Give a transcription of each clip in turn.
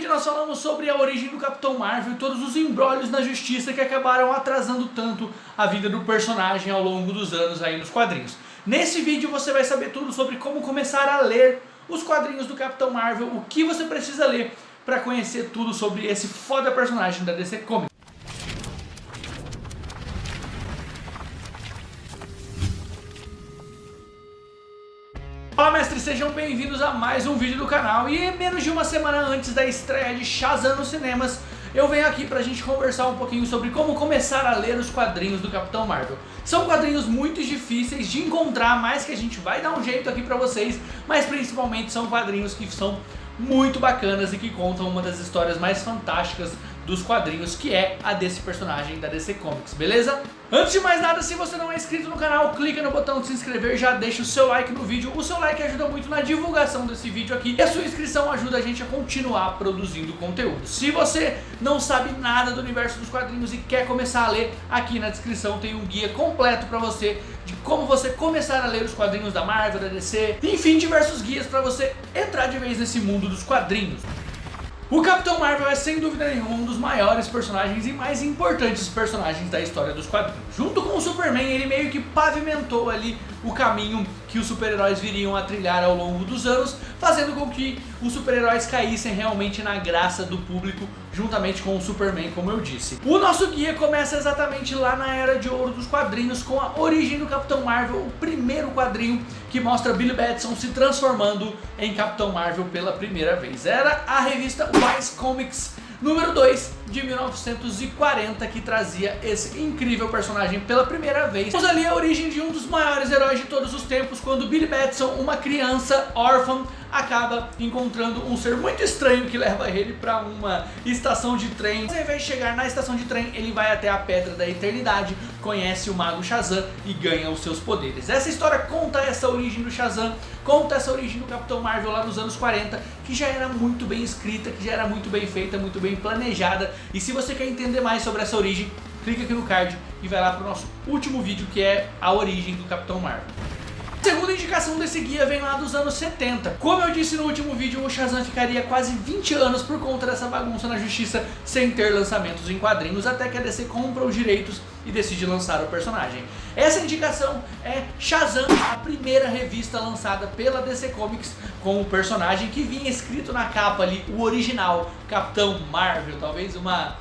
vídeo nós falamos sobre a origem do Capitão Marvel e todos os embrólios na justiça que acabaram atrasando tanto a vida do personagem ao longo dos anos aí nos quadrinhos. Nesse vídeo você vai saber tudo sobre como começar a ler os quadrinhos do Capitão Marvel, o que você precisa ler para conhecer tudo sobre esse foda personagem da DC Comics. Fala, mestres, sejam bem-vindos a mais um vídeo do canal. E menos de uma semana antes da estreia de Shazam nos cinemas, eu venho aqui pra gente conversar um pouquinho sobre como começar a ler os quadrinhos do Capitão Marvel. São quadrinhos muito difíceis de encontrar, mas que a gente vai dar um jeito aqui pra vocês, mas principalmente são quadrinhos que são muito bacanas e que contam uma das histórias mais fantásticas dos quadrinhos, que é a desse personagem da DC Comics, beleza? Antes de mais nada, se você não é inscrito no canal, clica no botão de se inscrever, já deixa o seu like no vídeo. O seu like ajuda muito na divulgação desse vídeo aqui e a sua inscrição ajuda a gente a continuar produzindo conteúdo. Se você não sabe nada do universo dos quadrinhos e quer começar a ler, aqui na descrição tem um guia completo pra você de como você começar a ler os quadrinhos da Marvel, da DC, enfim, diversos guias pra você entrar de vez nesse mundo dos quadrinhos. O Capitão Marvel é sem dúvida nenhuma um dos maiores personagens e mais importantes personagens da história dos quadrinhos. Junto com o Superman, ele meio que pavimentou ali o caminho que os super-heróis viriam a trilhar ao longo dos anos, fazendo com que os super-heróis caíssem realmente na graça do público, juntamente com o Superman, como eu disse. O nosso guia começa exatamente lá na Era de Ouro dos quadrinhos, com a origem do Capitão Marvel, o primeiro quadrinho que mostra Billy Batson se transformando em Capitão Marvel pela primeira vez. Era a revista Wise Comics número 2 de 1940 que trazia esse incrível personagem pela primeira vez. Temos ali a origem de um dos maiores heróis de todos os tempos, quando Billy Batson, uma criança órfã, acaba encontrando um ser muito estranho que leva ele para uma estação de trem. Mas ao invés de chegar na estação de trem, ele vai até a Pedra da Eternidade, conhece o mago Shazam e ganha os seus poderes. Essa história conta essa origem do Shazam, conta essa origem do Capitão Marvel lá nos anos 40, que já era muito bem escrita, que já era muito bem feita, muito bem planejada. E se você quer entender mais sobre essa origem, clica aqui no card e vai lá para o nosso último vídeo, que é a origem do Capitão Marvel. A segunda indicação desse guia vem lá dos anos 70. Como eu disse no último vídeo, o Shazam ficaria quase 20 anos por conta dessa bagunça na justiça, sem ter lançamentos em quadrinhos, até que a DC compra os direitos e decide lançar o personagem. Essa indicação é Shazam, a primeira revista lançada pela DC Comics com o personagem que vinha escrito na capa ali, o original Capitão Marvel, talvez uma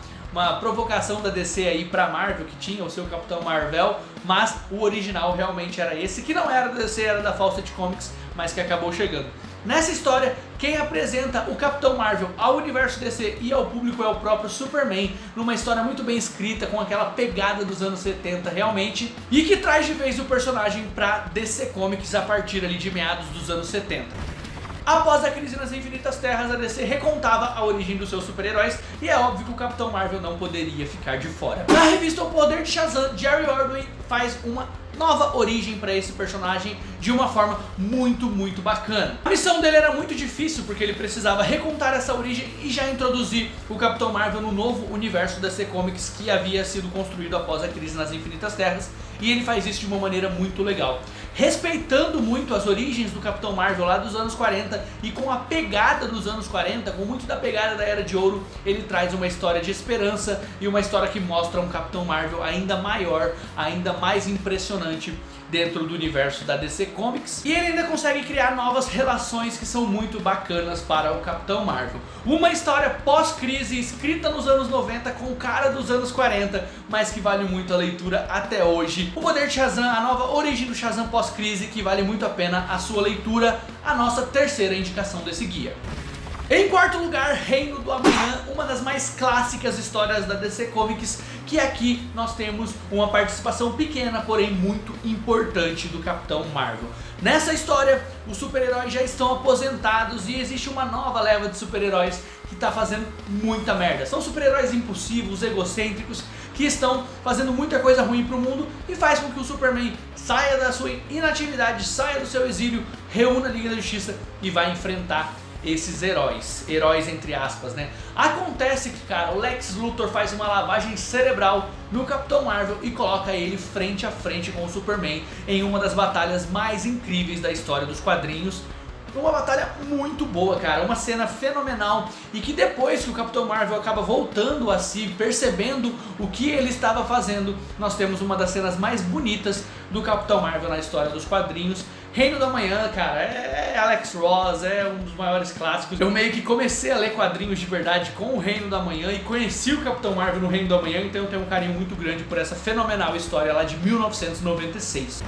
provocação da DC aí pra Marvel, que tinha o seu Capitão Marvel, mas o original realmente era esse, que não era da DC, era da Fawcett Comics, mas que acabou chegando. Nessa história, quem apresenta o Capitão Marvel ao universo DC e ao público é o próprio Superman, numa história muito bem escrita, com aquela pegada dos anos 70 realmente, e que traz de vez o personagem pra DC Comics a partir ali de meados dos anos 70. Após a crise nas Infinitas Terras, a DC recontava a origem dos seus super-heróis e é óbvio que o Capitão Marvel não poderia ficar de fora. Na revista O Poder de Shazam, Jerry Ordway faz uma nova origem para esse personagem de uma forma muito bacana. A missão dele era muito difícil porque ele precisava recontar essa origem e já introduzir o Capitão Marvel no novo universo da DC Comics que havia sido construído após a crise nas Infinitas Terras, e ele faz isso de uma maneira muito legal, respeitando muito as origens do Capitão Marvel lá dos anos 40 e com a pegada dos anos 40, com muito da pegada da Era de Ouro. Ele traz uma história de esperança e uma história que mostra um Capitão Marvel ainda maior, ainda mais impressionante dentro do universo da DC Comics, e ele ainda consegue criar novas relações que são muito bacanas para o Capitão Marvel. Uma história pós-crise, escrita nos anos 90 com o cara dos anos 40, mas que vale muito a leitura até hoje. O Poder de Shazam, a nova origem do Shazam pós-crise, que vale muito a pena a sua leitura, a nossa terceira indicação desse guia. Em quarto lugar, Reino do Amanhã, uma das mais clássicas histórias da DC Comics, que aqui nós temos uma participação pequena, porém muito importante do Capitão Marvel. Nessa história, os super-heróis já estão aposentados e existe uma nova leva de super-heróis que está fazendo muita merda. São super-heróis impulsivos, egocêntricos, que estão fazendo muita coisa ruim pro mundo e faz com que o Superman saia da sua inatividade, saia do seu exílio, reúna a Liga da Justiça e vai enfrentar esses heróis entre aspas, né? Acontece que, cara, o Lex Luthor faz uma lavagem cerebral no Capitão Marvel e coloca ele frente a frente com o Superman em uma das batalhas mais incríveis da história dos quadrinhos, Uma batalha muito boa, cara, uma cena fenomenal, e que depois que o Capitão Marvel acaba voltando a si, percebendo o que ele estava fazendo, nós temos uma das cenas mais bonitas do Capitão Marvel na história dos quadrinhos. Reino da Manhã, cara, é Alex Ross, é um dos maiores clássicos. Eu meio que comecei a ler quadrinhos de verdade com o Reino da Manhã e conheci o Capitão Marvel no Reino da Manhã, então eu tenho um carinho muito grande por essa fenomenal história lá de 1996.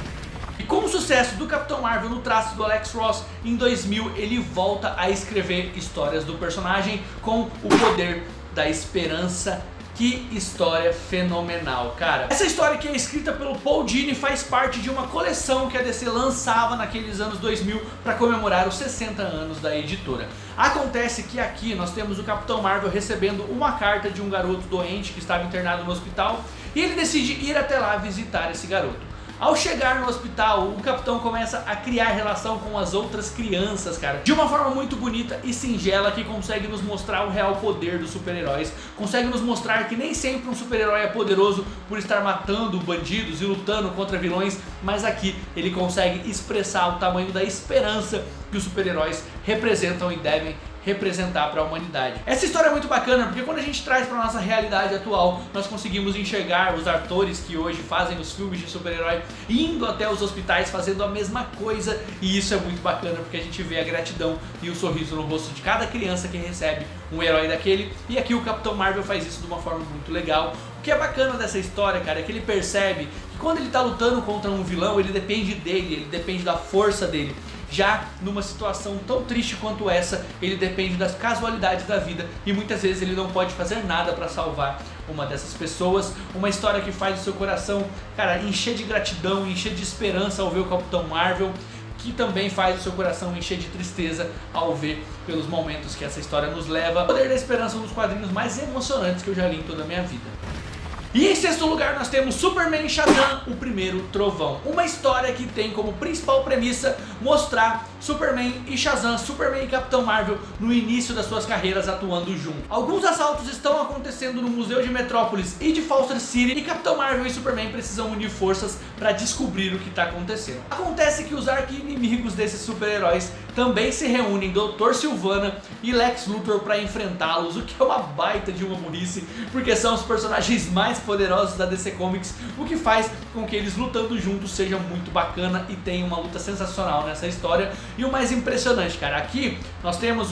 E com o sucesso do Capitão Marvel no traço do Alex Ross, em 2000 ele volta a escrever histórias do personagem com o poder da esperança. Que história fenomenal, cara. Essa história que é escrita pelo Paul Dini faz parte de uma coleção que a DC lançava naqueles anos 2000 para comemorar os 60 anos da editora. Acontece que aqui nós temos o Capitão Marvel recebendo uma carta de um garoto doente que estava internado no hospital e ele decide ir até lá visitar esse garoto. Ao chegar no hospital, o Capitão começa a criar relação com as outras crianças, cara, de uma forma muito bonita e singela, que consegue nos mostrar o real poder dos super-heróis, consegue nos mostrar que nem sempre um super-herói é poderoso por estar matando bandidos e lutando contra vilões, mas aqui ele consegue expressar o tamanho da esperança que os super-heróis representam e devem representar para a humanidade. Essa história é muito bacana porque quando a gente traz para nossa realidade atual, nós conseguimos enxergar os atores que hoje fazem os filmes de super-herói indo até os hospitais fazendo a mesma coisa, e isso é muito bacana porque a gente vê a gratidão e o sorriso no rosto de cada criança que recebe um herói daquele, e aqui o Capitão Marvel faz isso de uma forma muito legal. O que é bacana dessa história, cara, é que ele percebe que quando ele está lutando contra um vilão, ele depende dele, ele depende da força dele. Já numa situação tão triste quanto essa, ele depende das casualidades da vida e muitas vezes ele não pode fazer nada para salvar uma dessas pessoas. Uma história que faz o seu coração, cara, encher de gratidão, encher de esperança ao ver o Capitão Marvel, que também faz o seu coração encher de tristeza ao ver pelos momentos que essa história nos leva. O Poder da Esperança é um dos quadrinhos mais emocionantes que eu já li em toda a minha vida. E em sexto lugar nós temos Superman e Shazam, o Primeiro Trovão. Uma história que tem como principal premissa mostrar Superman e Shazam, Superman e Capitão Marvel no início das suas carreiras atuando juntos. Alguns assaltos estão acontecendo no Museu de Metrópolis e de Foster City e Capitão Marvel e Superman precisam unir forças para descobrir o que está acontecendo. Acontece que os arqui-inimigos desses super-heróis também se reúnem, Dr. Sivana e Lex Luthor, para enfrentá-los, o que é uma baita de uma burrice, porque são os personagens mais poderosos da DC Comics, o que faz com que eles lutando juntos seja muito bacana e tenha uma luta sensacional nessa história. E o mais impressionante, cara, aqui nós temos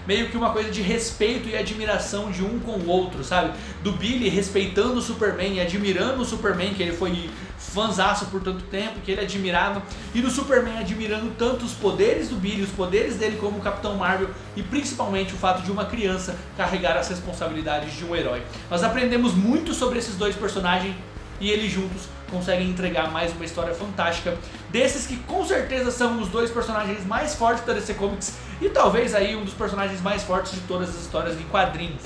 meio que uma coisa de respeito e admiração de um com o outro, sabe? Do Billy respeitando o Superman e admirando o Superman, que ele foi fãzaço por tanto tempo, que ele admirava, e do Superman admirando tanto os poderes do Billy, os poderes dele como Capitão Marvel, e principalmente o fato de uma criança carregar as responsabilidades de um herói. Nós aprendemos muito sobre esses dois personagens e eles juntos conseguem entregar mais uma história fantástica, desses que com certeza são os dois personagens mais fortes da DC Comics e talvez aí um dos personagens mais fortes de todas as histórias em quadrinhos.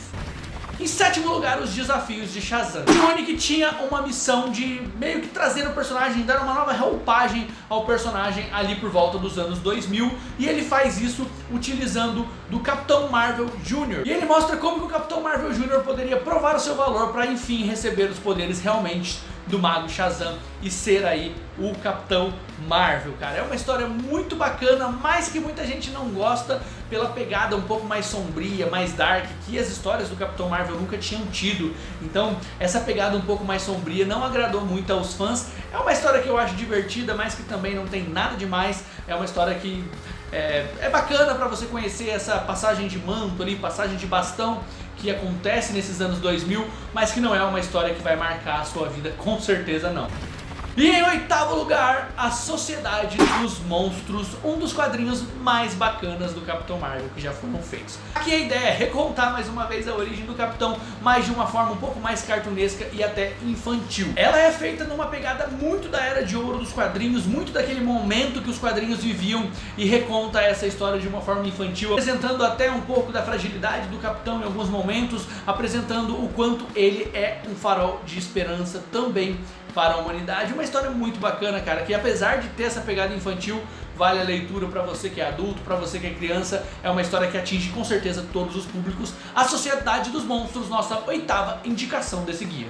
Em sétimo lugar, os desafios de Shazam. O Sonic tinha uma missão de meio que trazer o personagem, dar uma nova roupagem ao personagem ali por volta dos anos 2000, e ele faz isso utilizando do Capitão Marvel Jr. E ele mostra como que o Capitão Marvel Jr. poderia provar o seu valor para enfim receber os poderes realmente do Mago Shazam e ser aí o Capitão Marvel, cara. É uma história muito bacana, mas que muita gente não gosta pela pegada um pouco mais sombria, mais dark, que as histórias do Capitão Marvel nunca tinham tido. Então essa pegada um pouco mais sombria não agradou muito aos fãs. É uma história que eu acho divertida, mas que também não tem nada demais. É uma história que é bacana para você conhecer essa passagem de manto ali, passagem de bastão que acontece nesses anos 2000, mas que não é uma história que vai marcar a sua vida, com certeza não. E em oitavo lugar, a Sociedade dos Monstros, um dos quadrinhos mais bacanas do Capitão Marvel que já foram feitos. Aqui a ideia é recontar mais uma vez a origem do Capitão, mas de uma forma um pouco mais cartunesca e até infantil. Ela é feita numa pegada muito da Era de Ouro dos quadrinhos, muito daquele momento que os quadrinhos viviam, e reconta essa história de uma forma infantil, apresentando até um pouco da fragilidade do Capitão em alguns momentos, apresentando o quanto ele é um farol de esperança também para a humanidade. Uma história muito bacana, cara, que apesar de ter essa pegada infantil, vale a leitura para você que é adulto, para você que é criança. É uma história que atinge com certeza todos os públicos. A Sociedade dos Monstros, nossa oitava indicação desse guia.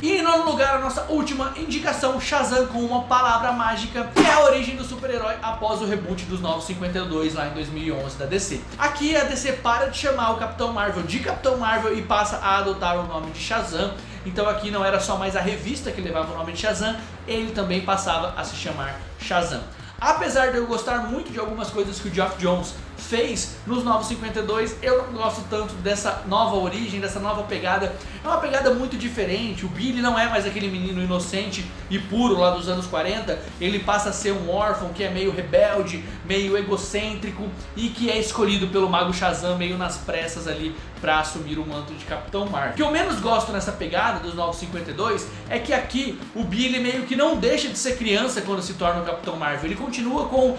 E em nono lugar, a nossa última indicação, Shazam com uma palavra mágica, que é a origem do super-herói após o reboot dos Novos 52 lá em 2011 da DC. Aqui a DC para de chamar o Capitão Marvel de Capitão Marvel e passa a adotar o nome de Shazam. Então aqui não era só mais a revista que levava o nome de Shazam, ele também passava a se chamar Shazam. Apesar de eu gostar muito de algumas coisas que o Geoff Johns fez nos Novos 52, eu não gosto tanto dessa nova origem, dessa nova pegada. É uma pegada muito diferente. O Billy não é mais aquele menino inocente e puro lá dos anos 40. Ele passa a ser um órfão que é meio rebelde, meio egocêntrico e que é escolhido pelo Mago Shazam meio nas pressas ali para assumir o manto de Capitão Marvel. O que eu menos gosto nessa pegada dos Novos 52 é que aqui o Billy meio que não deixa de ser criança quando se torna o Capitão Marvel. Ele continua com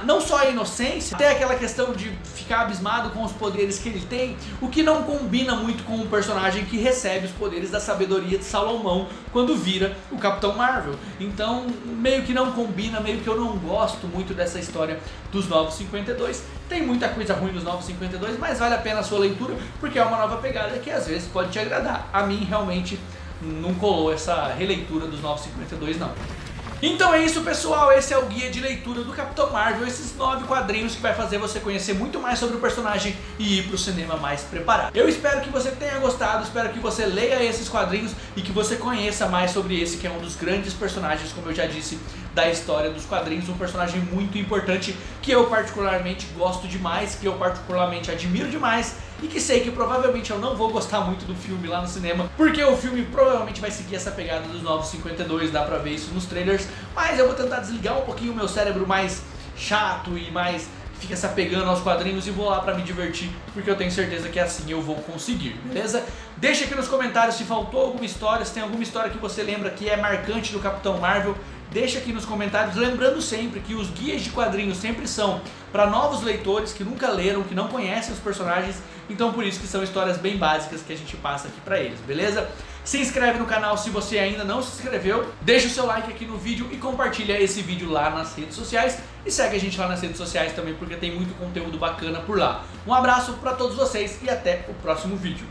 não só a inocência, até aquela questão de ficar abismado com os poderes que ele tem, o que não combina muito com um personagem que recebe os poderes da sabedoria de Salomão quando vira o Capitão Marvel. Então meio que não combina, meio que eu não gosto muito dessa história dos Novos 52. Tem muita coisa ruim nos Novos 52, mas vale a pena a sua leitura, porque é uma nova pegada que às vezes pode te agradar. A mim realmente não colou essa releitura dos Novos 52 não. Então é isso, pessoal, esse é o guia de leitura do Capitão Marvel, esses 9 quadrinhos que vai fazer você conhecer muito mais sobre o personagem e ir pro cinema mais preparado. Eu espero que você tenha gostado, espero que você leia esses quadrinhos e que você conheça mais sobre esse que é um dos grandes personagens, como eu já disse, da história dos quadrinhos, um personagem muito importante que eu particularmente gosto demais, que eu particularmente admiro demais e que sei que provavelmente eu não vou gostar muito do filme lá no cinema, porque o filme provavelmente vai seguir essa pegada dos Novos 52, dá pra ver isso nos trailers, mas eu vou tentar desligar um pouquinho o meu cérebro mais chato e mais fica se apegando aos quadrinhos e vou lá pra me divertir, porque eu tenho certeza que assim eu vou conseguir, beleza? Deixa aqui nos comentários se faltou alguma história, se tem alguma história que você lembra que é marcante do Capitão Marvel. Deixa aqui nos comentários, lembrando sempre que os guias de quadrinhos sempre são para novos leitores que nunca leram, que não conhecem os personagens, então por isso que são histórias bem básicas que a gente passa aqui para eles, beleza? Se inscreve no canal se você ainda não se inscreveu, deixa o seu like aqui no vídeo e compartilha esse vídeo lá nas redes sociais e segue a gente lá nas redes sociais também porque tem muito conteúdo bacana por lá. Um abraço para todos vocês e até o próximo vídeo.